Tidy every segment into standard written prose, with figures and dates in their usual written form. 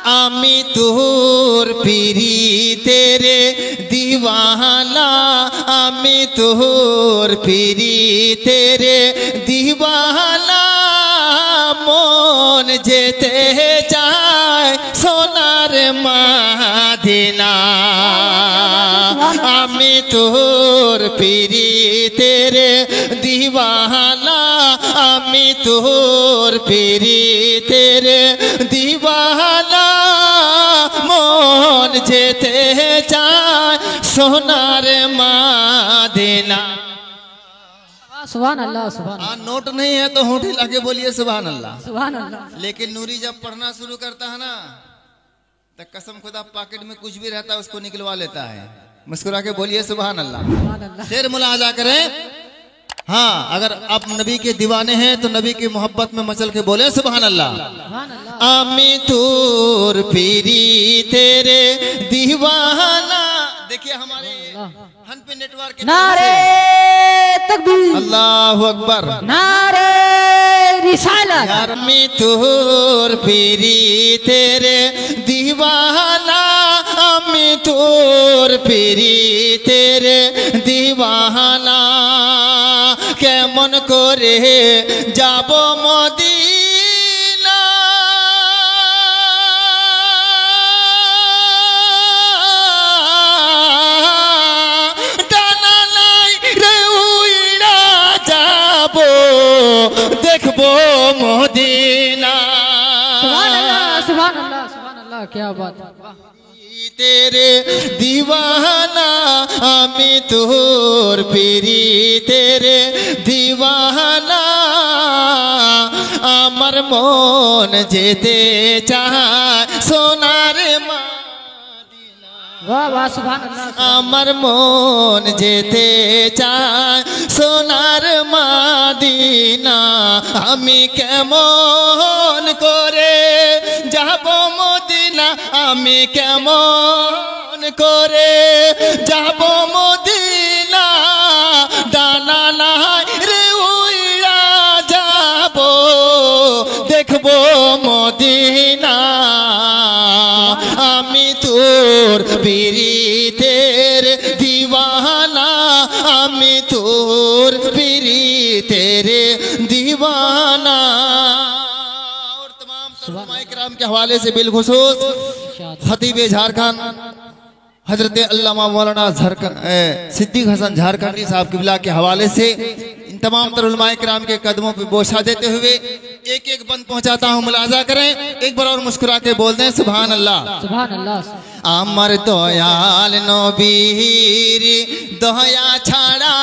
आमी तोर पीरितेर दीवाना आमी तोर पीरितेर दीवाना मन जेते चाय सोनार मदीना आमी तोर पीरितेर दीवाना आमी तोर पीरितेर दीवाना मन जेते चाय सोनार मदीना। सुभान अल्लाह सुभान हाँ नोट नहीं है तो होंठ हिला के बोलिए सुभान अल्लाह सुभान अल्लाह। लेकिन नूरी जब पढ़ना शुरू करता है ना तो कसम खुदा पॉकेट में कुछ भी रहता है उसको निकलवा लेता है। मुस्कुरा के बोलिए सुभान अल्लाह। शेर मुलाजा करें। हाँ अगर आप नबी के दीवाने हैं तो नबी की मोहब्बत में मचल के बोले सुभान अल्लाह। आमी तोर पीरी तेरे दीवाना। देखिए हमारे हन पे नेटवर्क नारे तकबीर अल्लाह अकबर नारे रिसालत। आमी तोर पीरी तेरे दीवाना आमी तोर पीरी तेरे दीवाना केमन करे जाबो मदीना डाना নাই রে উইড়া যাবো দেখবো মদিনা। सुभान अल्लाह सुभान अल्लाह सुभान अल्लाह। क्या बात है। तेरे दीवाना आमी तोर पीरी तेरे दीवाना आमर मन जेते चाय सोनार मदीना। वाह वाह सुभान अल्लाह। आमर मन जेते चाय सोनार मदीना आमी केमन करे जाबो मदीना आमी केमन करे जाबो मदीना डाना নাই রে উইড়া যাবো দেখবো মদিনা। আমি তোর পীরিতের दीवाना আমি তোর পীরিতের दीवाना। और तमाम उलमाए किराम के हवाले से बिलखुसूस खतीब झारखंड हजरत अल्लामा मौलाना सिद्दीक हसन झारखंडी साहब किबला के हवाले से इन तमाम तर उलमाए किराम के कदमों पे बोछा देते हुए एक एक बंद पहुंचाता हूं। मुलाजा करें एक बार और मुस्कुरा के बोल दें सुभान अल्लाह सुभान अल्लाह। আমার দয়াল নবীর দয়া ছাড়া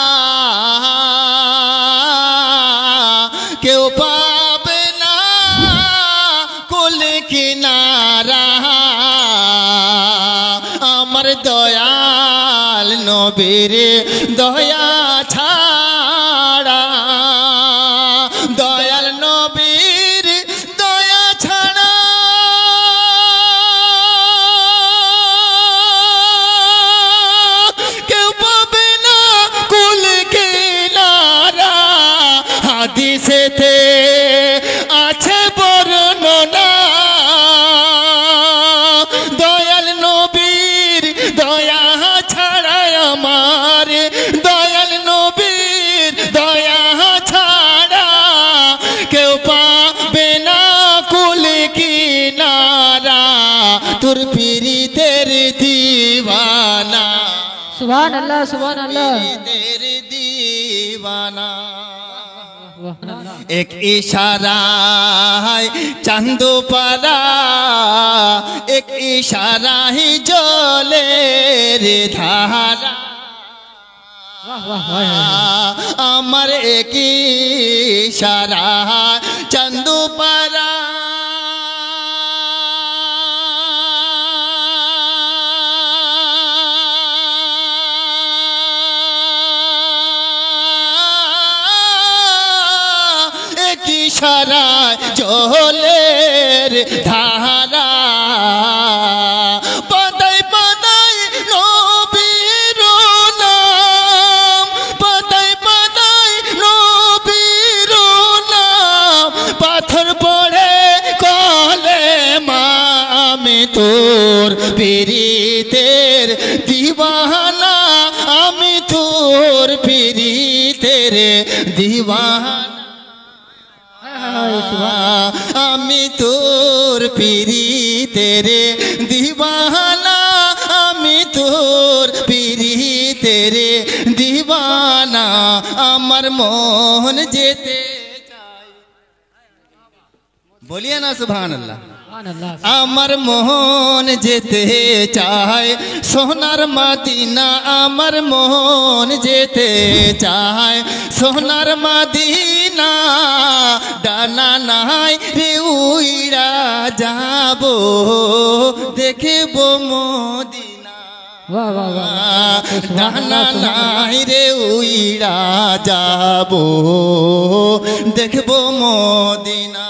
কেউ পাবে না কুল কিনারা। আমার দয়াল নবীর দয়া ছাড়া দয়াল নবীর দয়া ছাড়া কেউ পাবে না কুল কিনারা। হাদিসেতে আছে বর্ণনা দয়াল নবীর দয়া ছাড়া আমার দয়াল নবীর দয়া ছাড়া কেউ পাবে না কুল কিনারা। তোর পীরিতের दीवाना सुभान अल्लाह सुभान अल्लाह। पीरितेर दीवाना। वाह एक इशारा है चांद पारा एक इशारा ही जले रे धारा। वाह वाह वाह। আমার এক ইশারা চাंद पारा ইশারায় জলের ধারা পাতায় পাতায় নবীর নাম পাতায় পাতায় নবীর নাম পাথর পড়ে কলেমা আমি তোর পীড়িতের দিওয়ানা আমি তোর পীড়িতের দিওয়ানা আমি তোর পীড়িতের দিওয়ানা আমি তোর পীড়িতের দিওয়ানা আমার মন যেতে চায় বলিয়ে না সুবহানাল্লাহ সুবহানাল্লাহ আমার মন যেতে চায় সোনার মদিনা আমার মন যেতে চায় সোনার মদিনা ডানা নাই রে উইড়া যাব দেখব মদিনা বাহ বাহ বাহ ডানা নাই রে উইড়া যাব দেখব মদিনা